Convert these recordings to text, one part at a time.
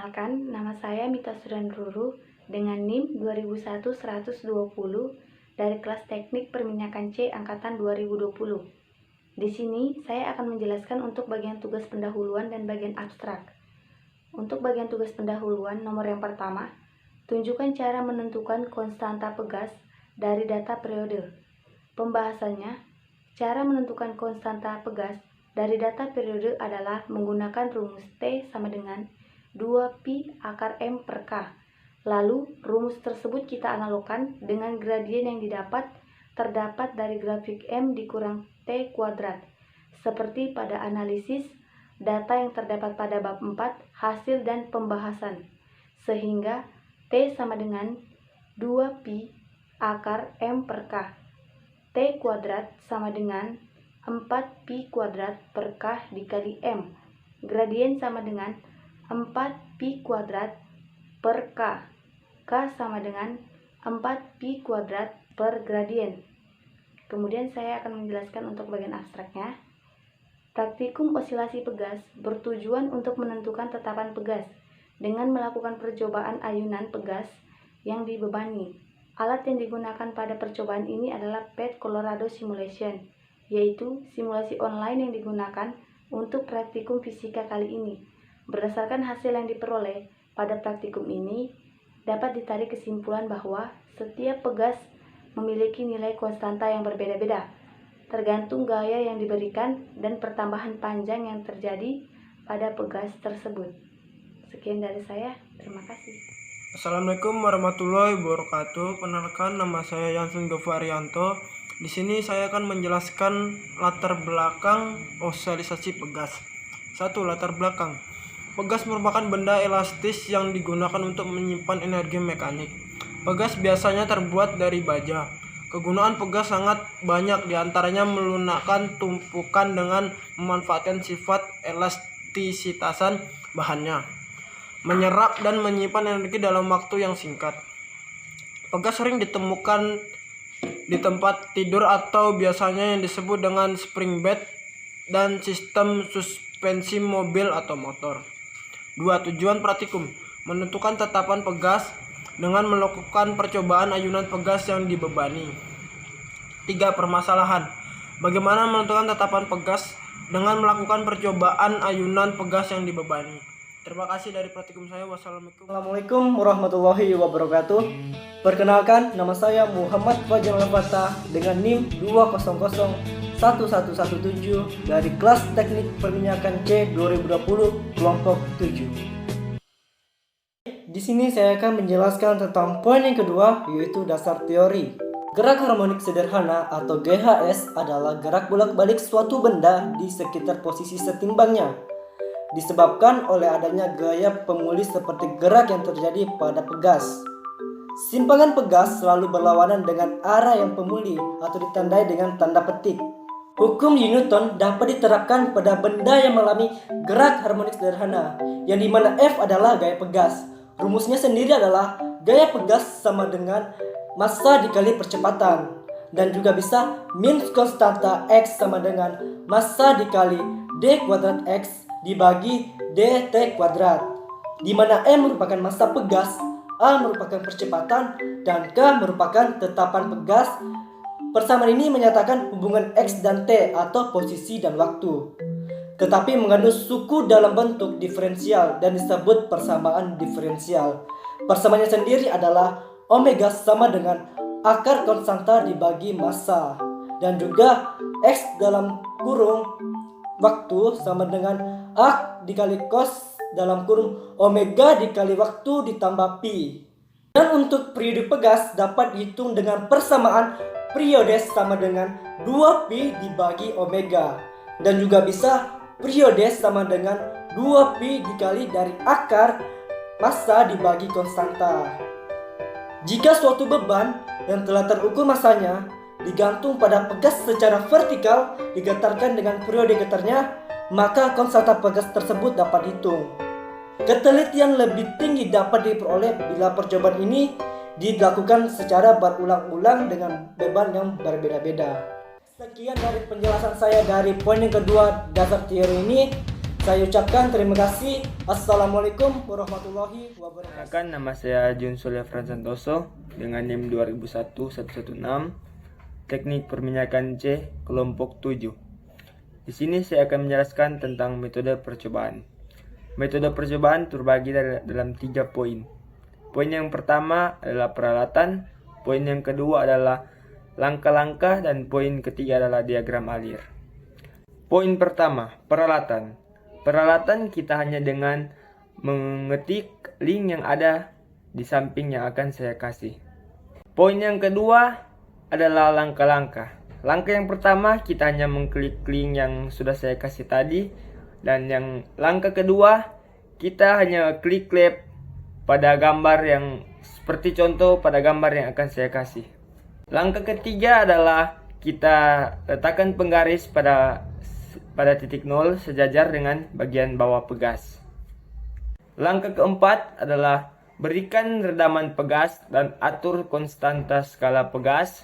Perkenalkan, nama saya Mita Suranruru dengan NIM 2001-120 dari kelas Teknik Perminyakan C angkatan 2020. Di sini saya akan menjelaskan untuk bagian tugas pendahuluan dan bagian abstrak. Untuk bagian tugas pendahuluan, nomor yang pertama, tunjukkan cara menentukan konstanta pegas dari data periode. Pembahasannya, cara menentukan konstanta pegas dari data periode adalah menggunakan rumus T sama dengan 2pi akar M per K. Lalu, rumus tersebut kita analogkan dengan gradien yang terdapat dari grafik M dikurang T kuadrat. Seperti pada analisis data yang terdapat pada bab 4, hasil dan pembahasan. Sehingga T sama dengan 2pi akar M per K. T kuadrat sama dengan 4pi kuadrat per K dikali M. Gradien sama dengan 4pi kuadrat per K. K sama dengan 4pi kuadrat per gradien. Kemudian saya akan menjelaskan untuk bagian abstraknya. Praktikum osilasi pegas bertujuan untuk menentukan tetapan pegas dengan melakukan percobaan ayunan pegas yang dibebani. Alat yang digunakan pada percobaan ini adalah PET Colorado Simulation, yaitu simulasi online yang digunakan untuk praktikum fisika kali ini. Berdasarkan hasil yang diperoleh pada praktikum ini, dapat ditarik kesimpulan bahwa setiap pegas memiliki nilai konstanta yang berbeda-beda, tergantung gaya yang diberikan dan pertambahan panjang yang terjadi pada pegas tersebut. Sekian dari saya, terima kasih. Assalamualaikum warahmatullahi wabarakatuh. Perkenalkan, nama saya Yansen Gofarianto. Di sini saya akan menjelaskan latar belakang osilasi pegas. 1. Latar belakang. Pegas merupakan benda elastis yang digunakan untuk menyimpan energi mekanik. Pegas biasanya terbuat dari baja. Kegunaan pegas sangat banyak, diantaranya melunakkan tumpukan dengan memanfaatkan sifat elastisitasan bahannya, menyerap dan menyimpan energi dalam waktu yang singkat. Pegas sering ditemukan di tempat tidur atau biasanya yang disebut dengan spring bed dan sistem suspensi mobil atau motor. 2. Tujuan praktikum: menentukan tetapan pegas dengan melakukan percobaan ayunan pegas yang dibebani. 3. Permasalahan: bagaimana menentukan tetapan pegas dengan melakukan percobaan ayunan pegas yang dibebani. Terima kasih dari praktikum saya. Wassalamualaikum. Assalamualaikum warahmatullahi wabarakatuh. Perkenalkan, nama saya Muhammad Fajar Al-Fatah dengan NIM 2001117 dari kelas Teknik Perminyakan C 2020 kelompok 7. Di sini saya akan menjelaskan tentang poin yang kedua, yaitu dasar teori. Gerak harmonik sederhana atau GHS adalah gerak bolak-balik suatu benda di sekitar posisi setimbangnya, disebabkan oleh adanya gaya pemulih seperti gerak yang terjadi pada pegas. Simpangan pegas selalu berlawanan dengan arah yang pemulih atau ditandai dengan tanda petik. Hukum Newton dapat diterapkan pada benda yang mengalami gerak harmonik sederhana, yang dimana F adalah gaya pegas. Rumusnya sendiri adalah gaya pegas sama dengan massa dikali percepatan, dan juga bisa min konstanta X sama dengan massa dikali D kuadrat X dibagi dt kuadrat, di mana M merupakan massa pegas, A merupakan percepatan, dan K merupakan tetapan pegas. Persamaan ini menyatakan hubungan X dan T atau posisi dan waktu, tetapi mengandung suku dalam bentuk diferensial dan disebut persamaan diferensial. Persamaannya sendiri adalah omega sama dengan akar konstanta dibagi massa, dan juga X dalam kurung waktu sama dengan A dikali cos dalam kurung omega dikali waktu ditambah pi. Dan untuk periode pegas dapat dihitung dengan persamaan periode sama dengan 2pi dibagi omega, dan juga bisa periode sama dengan 2pi dikali dari akar massa dibagi konstanta. Jika suatu beban yang telah terukur massanya digantung pada pegas secara vertikal digetarkan dengan periode getarnya, maka konstanta pegas tersebut dapat dihitung. Ketelitian lebih tinggi dapat diperoleh bila percobaan ini dilakukan secara berulang-ulang dengan beban yang berbeda-beda. Sekian dari penjelasan saya dari poin yang kedua, dasar teori ini. Saya ucapkan terima kasih. Assalamualaikum warahmatullahi wabarakatuh. Perkenalkan, nama saya Jun Surya Santoso dengan NIM 2001-116, Teknik Perminyakan C, kelompok 7. Di sini saya akan menjelaskan tentang metode percobaan. Metode percobaan terbagi dalam 3 poin. Poin yang pertama adalah peralatan, poin yang kedua adalah langkah-langkah, dan poin ketiga adalah diagram alir. Poin pertama, peralatan. Peralatan kita hanya dengan mengetik link yang ada di samping yang akan saya kasih. Poin yang kedua adalah langkah-langkah. Langkah yang pertama kita hanya mengklik link yang sudah saya kasih tadi, dan yang langkah kedua kita hanya klik lab pada gambar yang seperti contoh pada gambar yang akan saya kasih. Langkah ketiga adalah kita letakkan penggaris pada titik 0 sejajar dengan bagian bawah pegas. Langkah keempat adalah berikan redaman pegas dan atur konstanta skala pegas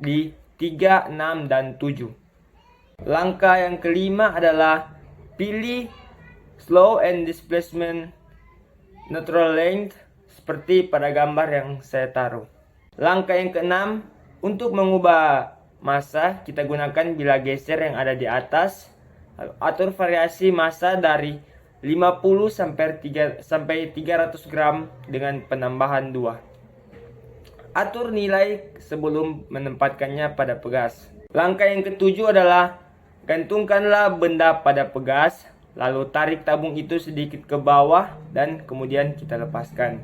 di 3, 6, dan 7. Langkah yang kelima adalah pilih slow and displacement neutral length seperti pada gambar yang saya taruh. Langkah yang keenam, untuk mengubah massa kita gunakan bilah geser yang ada di atas. Atur variasi massa dari 50 sampai 300 gram dengan penambahan 2. Atur nilai sebelum menempatkannya pada pegas. Langkah yang ketujuh adalah gantungkanlah benda pada pegas, lalu tarik tabung itu sedikit ke bawah dan kemudian kita lepaskan.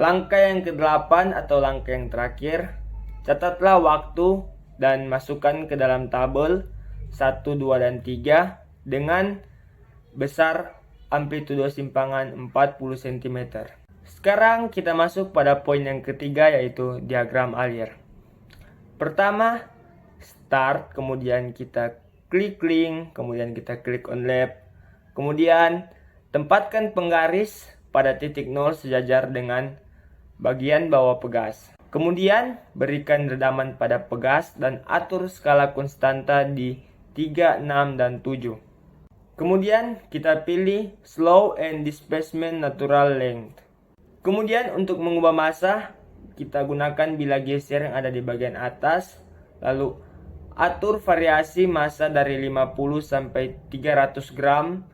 Langkah yang ke-8 atau langkah yang terakhir, catatlah waktu dan masukkan ke dalam tabel 1, 2, dan 3 dengan besar amplitudo simpangan 40 cm. Sekarang kita masuk pada poin yang ketiga, yaitu diagram alir. Pertama, start, kemudian kita klik link, kemudian kita klik on lab. Kemudian tempatkan penggaris pada titik 0 sejajar dengan bagian bawah pegas. Kemudian berikan redaman pada pegas dan atur skala konstanta di 3, 6, dan 7. Kemudian kita pilih slow and displacement natural length. Kemudian untuk mengubah massa kita gunakan bilah geser yang ada di bagian atas, lalu atur variasi massa dari 50 sampai 300 gram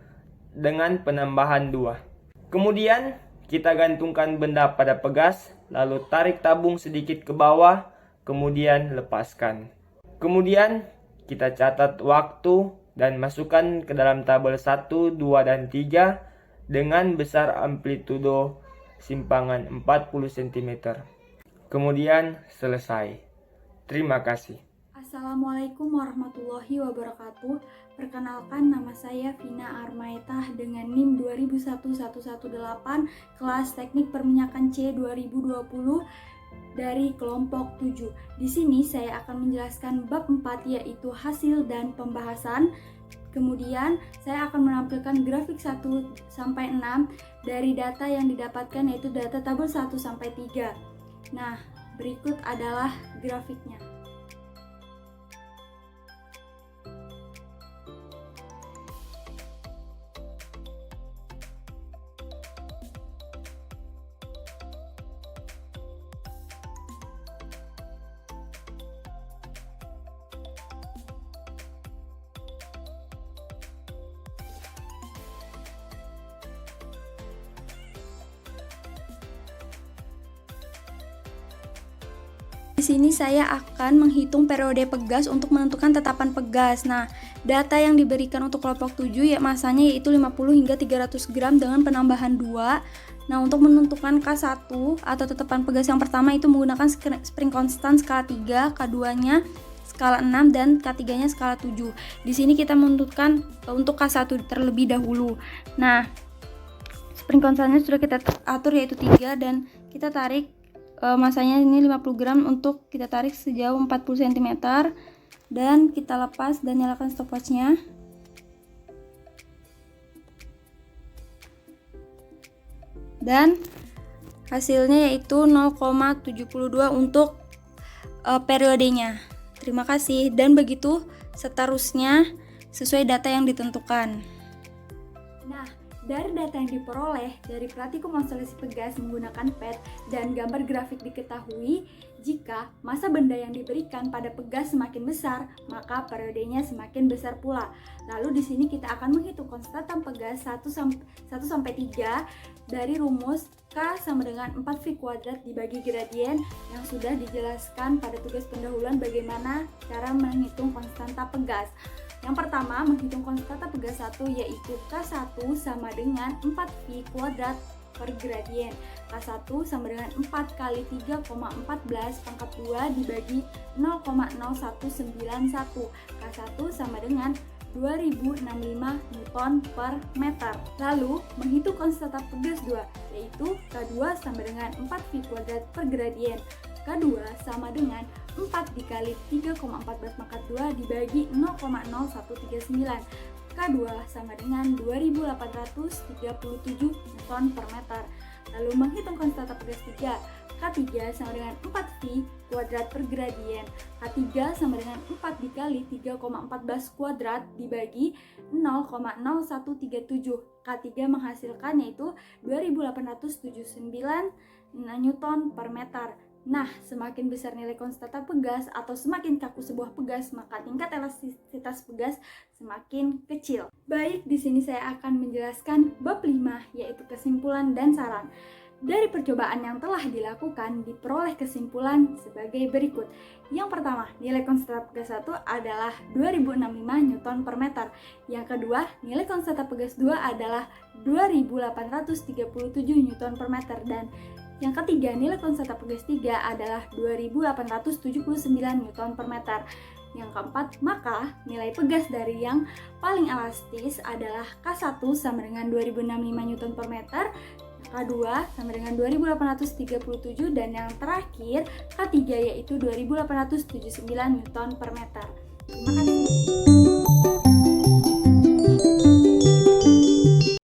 dengan penambahan 2. Kemudian kita gantungkan benda pada pegas, lalu tarik tabung sedikit ke bawah, kemudian lepaskan. Kemudian kita catat waktu dan masukkan ke dalam tabel 1, 2, dan 3 dengan besar amplitudo simpangan 40 cm. Kemudian selesai. Terima kasih. Assalamualaikum warahmatullahi wabarakatuh. Perkenalkan, nama saya Vina Armaetah dengan NIM 2001-118, kelas Teknik Perminyakan C 2020 dari kelompok 7. Di sini saya akan menjelaskan bab 4, yaitu hasil dan pembahasan. Kemudian saya akan menampilkan grafik 1 sampai 6 dari data yang didapatkan, yaitu data tabel 1 sampai 3. Nah, berikut adalah grafiknya. Di sini saya akan menghitung periode pegas untuk menentukan tetapan pegas. Nah, data yang diberikan untuk kelompok 7 ya masanya yaitu 50 hingga 300 gram dengan penambahan 2. Nah, untuk menentukan K1 atau tetapan pegas yang pertama itu menggunakan spring konstan skala 3, K2-nya skala 6, dan K3-nya skala 7. Di sini kita menentukan untuk K1 terlebih dahulu. Nah, spring konstannya sudah kita atur yaitu 3, dan kita tarik masanya ini 50 gram untuk kita tarik sejauh 40 cm, dan kita lepas dan nyalakan stopwatchnya. Dan hasilnya yaitu 0,72 untuk periodenya. Terima kasih, dan begitu seterusnya sesuai data yang ditentukan. Nah, dari data yang diperoleh dari praktikum oscilasi pegas menggunakan PET dan gambar grafik diketahui, jika massa benda yang diberikan pada pegas semakin besar, maka periodenya semakin besar pula. Lalu di sini kita akan menghitung konstatan pegas 1 sampai 3 dari rumus K sama dengan 4V kuadrat dibagi gradien yang sudah dijelaskan pada tugas pendahuluan bagaimana cara menghitung konstanta pegas. Yang pertama, menghitung konstanta pegas 1 yaitu K1 sama dengan 4V kuadrat per gradien. K1 sama dengan 4 kali 3,14 pangkat 2 dibagi 0,0191. K1 sama dengan 2065 Newton per meter. Lalu, menghitung konstanta pegas 2 yaitu K2 sama dengan 4V kuadrat per gradien. K2 sama dengan 4 dikali 3,14 pangkat 2 dibagi 0,0139. K2 sama dengan 2837 Newton per meter. Lalu menghitung konstanta pegas 3. K3 sama dengan 4V kuadrat per gradien. K3 sama dengan 4 dikali 3,14 kuadrat dibagi 0,0137. K3 menghasilkan yaitu 2879 Newton per meter. Nah, semakin besar nilai konstanta pegas atau semakin kaku sebuah pegas, maka tingkat elastisitas pegas semakin kecil. Baik, di sini saya akan menjelaskan bab 5, yaitu kesimpulan dan saran. Dari percobaan yang telah dilakukan, diperoleh kesimpulan sebagai berikut. Yang pertama, nilai konstanta pegas 1 adalah 2065 Newton per meter. Yang kedua, nilai konstanta pegas 2 adalah 2837 Newton per meter. Dan yang ketiga, nilai konstanta pegas 3 adalah 2879 Newton per meter. Yang keempat, maka nilai pegas dari yang paling elastis adalah K1 sama dengan 2065 Newton per meter, K2 sama dengan 2837, dan yang terakhir K3 yaitu 2879 Newton per meter. Terima kasih.